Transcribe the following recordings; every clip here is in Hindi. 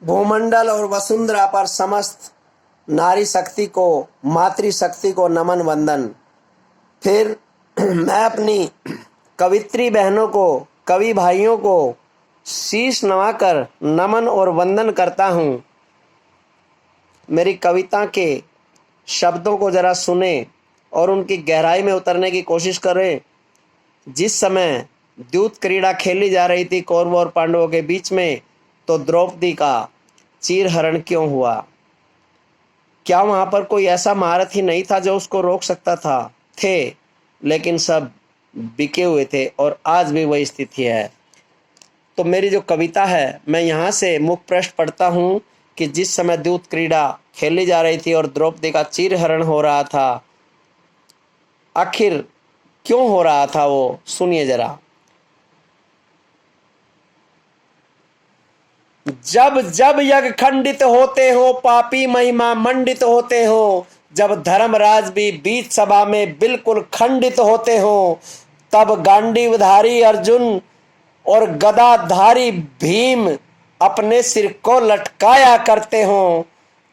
भूमंडल और वसुंधरा पर समस्त नारी शक्ति को, मातृशक्ति को नमन वंदन। फिर मैं अपनी कवित्री बहनों को, कवि भाइयों को शीश नवाकर नमन और वंदन करता हूँ। मेरी कविता के शब्दों को जरा सुने और उनकी गहराई में उतरने की कोशिश करें। जिस समय द्यूत क्रीड़ा खेली जा रही थी कौरवों और पांडवों के बीच में, तो द्रौपदी का चीरहरण क्यों हुआ? क्या वहां पर कोई ऐसा महारथी नहीं था जो उसको रोक सकता था? थे, लेकिन सब बिके हुए थे और आज भी वही स्थिति है। तो मेरी जो कविता है, मैं यहाँ से मुख पृष्ठ पढ़ता हूँ कि जिस समय द्यूत क्रीड़ा खेली जा रही थी और द्रौपदी का चीरहरण हो रहा था, आखिर क्यों हो रहा था वो सुनिए जरा। जब जब यज्ञ खंडित होते हो, पापी महिमा मंडित होते हो, जब धर्मराज भी बीच सभा में बिल्कुल खंडित होते हो, तब गांडीवधारी अर्जुन और गदाधारी भीम अपने सिर को लटकाया करते हो,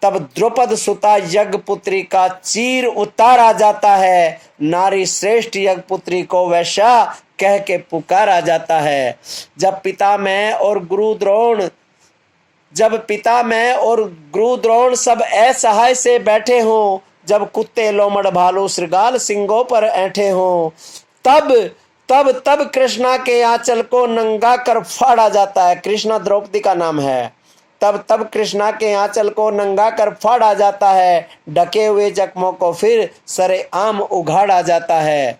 तब द्रुपद सुता यज्ञपुत्री का चीर उतारा जाता है, नारी श्रेष्ठ यज्ञपुत्री को वैश्या कह के पुकारा जाता है। जब पितामह और गुरु द्रोण सब असहाय से बैठे हों, जब कुत्ते लोमड़ भालू श्रृगाल सिंगों पर ऐंठे हों, तब कृष्णा के आंचल को नंगा कर फाड़ा जाता है। कृष्णा द्रौपदी का नाम है। तब कृष्णा के आंचल को नंगा कर फाड़ा जाता है, ढके हुए जख्मों को फिर सरेआम उघाड़ा जाता है।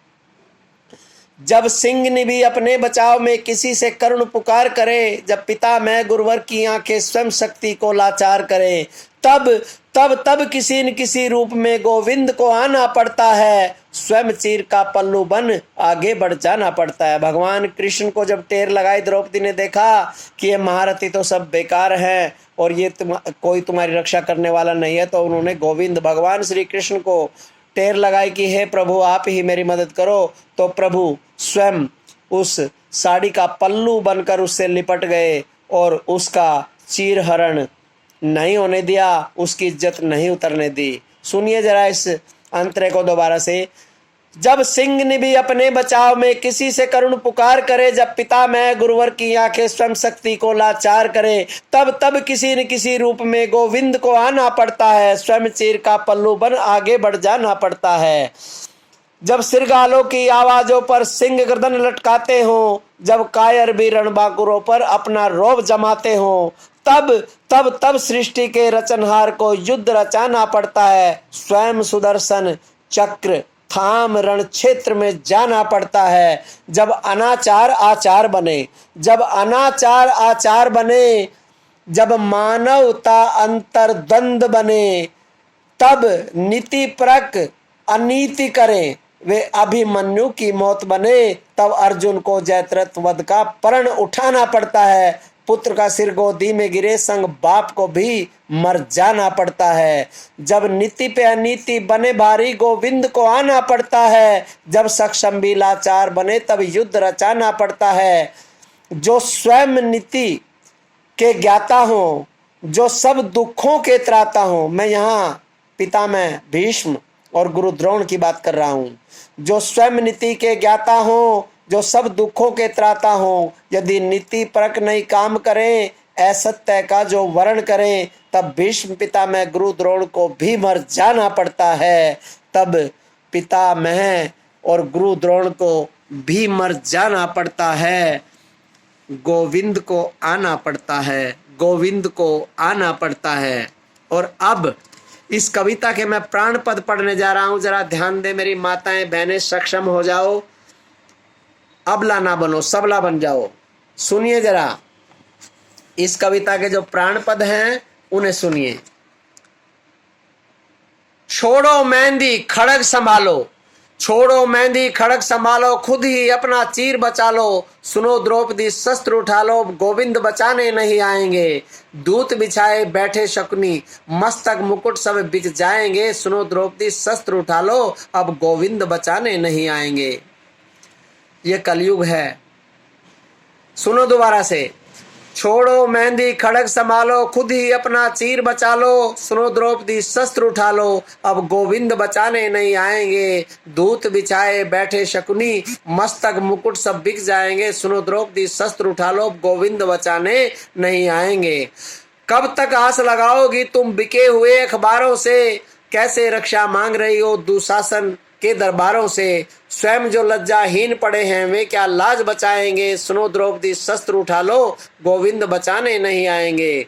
जब सिंह भी अपने बचाव में किसी से करुण पुकार करे, जब पितामह गुरुवर की आंखें स्वयं शक्ति को लाचार करें, तब किसी न किसी रूप में गोविंद को आना पड़ता है, स्वयं चीर का पल्लू बन आगे बढ़ जाना पड़ता है। भगवान कृष्ण को जब टेर लगाई द्रौपदी ने देखा कि ये महारथी तो सब बेकार हैं और ये कोई तुम्हारी रक्षा करने वाला नहीं है, तो उन्होंने गोविंद भगवान श्री कृष्ण को टेर लगाई कि हे प्रभु आप ही मेरी मदद करो। तो प्रभु स्वयं उस साड़ी का पल्लू बनकर उससे लिपट गए और उसका चीरहरण नहीं होने दिया, उसकी इज्जत नहीं उतरने दी। सुनिए जरा इस अंतरे को दोबारा से। जब सिंह ने भी अपने बचाव में किसी से करुण पुकार करे, जब पितामह गुरुवर की आंखें स्वयं शक्ति को लाचार करे, तब किसी न किसी रूप में गोविंद को आना पड़ता है, स्वयं चीर का पल्लू बन आगे बढ़ जाना पड़ता है। जब सिरगालों की आवाजों पर सिंह गर्दन लटकाते हो, जब कायर भी रणबांकुरों पर अपना रौब जमाते हो, तब सृष्टि के रचनहार को युद्ध रचाना पड़ता है, स्वयं सुदर्शन चक्र थाम रण क्षेत्र में जाना पड़ता है। जब अनाचार आचार बने, जब मानवता अंतर्द्वंद बने, तब नीति परक अनीति करें, वे अभिमन्यु की मौत बने, तब अर्जुन को जयद्रथ वध का प्रण उठाना पड़ता है। पुत्र का सिर गोदी में गिरे, संग बाप को भी मर जाना पड़ता है। जब नीति पे अनीति बने भारी, गोविंद को आना पड़ता है, जब सक्षम भी लाचार बने, तब युद्ध रचाना पड़ता है। जो स्वयं नीति के ज्ञाता हो, जो सब दुखों के त्राता हो, मैं यहाँ पितामह भीष्म और गुरु द्रोण की बात कर रहा हूँ, जो स्वयं नीति के ज्ञाता हो, जो सब दुखों के त्राता हो, यदि नीति परक नहीं काम करें, असत्य का जो वर्ण करें, तब भीष्म पितामह गुरु द्रोण को भी मर जाना पड़ता है। तब पितामह और गुरु द्रोण को भी मर जाना पड़ता है। गोविंद को आना पड़ता है, गोविंद को आना पड़ता है। और अब इस कविता के मैं प्राण पद पढ़ने जा रहा हूं, जरा ध्यान दे मेरी माताएं बहनें, सक्षम हो जाओ, अबला ना बनो, सबला बन जाओ। सुनिए जरा इस कविता के जो प्राण पद हैं उन्हें सुनिए। छोड़ो मेहंदी खड़ग संभालो, खुद ही अपना चीर बचा लो, सुनो द्रौपदी शस्त्र उठा लो, गोविंद बचाने नहीं आएंगे, दूत बिछाए बैठे शकुनी, मस्तक मुकुट सब बिक जाएंगे, सुनो द्रौपदी शस्त्र उठा लो, अब गोविंद बचाने नहीं आएंगे। ये कलयुग है। सुनो दोबारा से। छोड़ो मेहंदी खड़ग संभालो, खुद ही अपना चीर बचा लो। सुनो द्रौपदी शस्त्र उठा लो, अब गोविंद बचाने नहीं आएंगे। दूत बिछाए बैठे शकुनी, मस्तक मुकुट सब बिक जाएंगे। सुनो द्रौपदी शस्त्र उठा लो, अब गोविंद बचाने नहीं आएंगे। कब तक आस लगाओगी तुम बिके हुए अखबारों से, कैसे रक्षा मांग रही हो दुशासन के दरबारों से। स्वयं जो लज्जाहीन पड़े हैं वे क्या लाज बचाएंगे। सुनो द्रौपदी शस्त्र उठा लो, गोविंद बचाने नहीं आएंगे।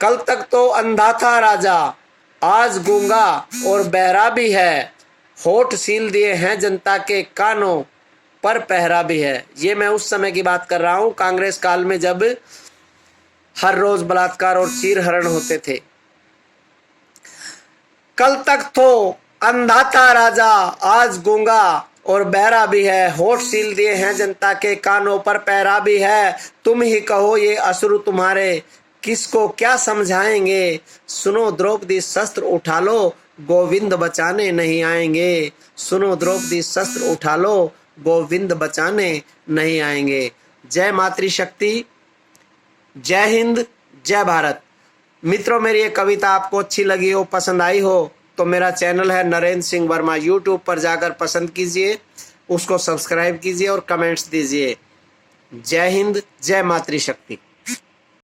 कल तक तो अंधा था राजा, आज गूंगा और बहरा भी है। होठ सील दिए हैं जनता के कानों पर पहरा भी है। ये मैं उस समय की बात कर रहा हूं, कांग्रेस काल में, जब हर रोज बलात्कार और चीरहरण होते थे। कल तक तो अंधा था राजा, आज गूंगा और बहरा भी है। होठ सील दिए हैं जनता के कानों पर पहरा भी है। तुम ही कहो ये असुर तुम्हारे, किसको क्या समझाएंगे। सुनो द्रौपदी शस्त्र उठा लो, गोविंद बचाने नहीं आएंगे। सुनो द्रौपदी शस्त्र उठा लो, गोविंद बचाने नहीं आएंगे। जय मातृशक्ति, जय हिंद, जय भारत। मित्रों, मेरी ये कविता आपको अच्छी लगी हो, पसंद आई हो, तो मेरा चैनल है नरेंद्र सिंह वर्मा, यूट्यूब पर जाकर पसंद कीजिए, उसको सब्सक्राइब कीजिए और कमेंट्स दीजिए। जय हिंद, जय मातृशक्ति।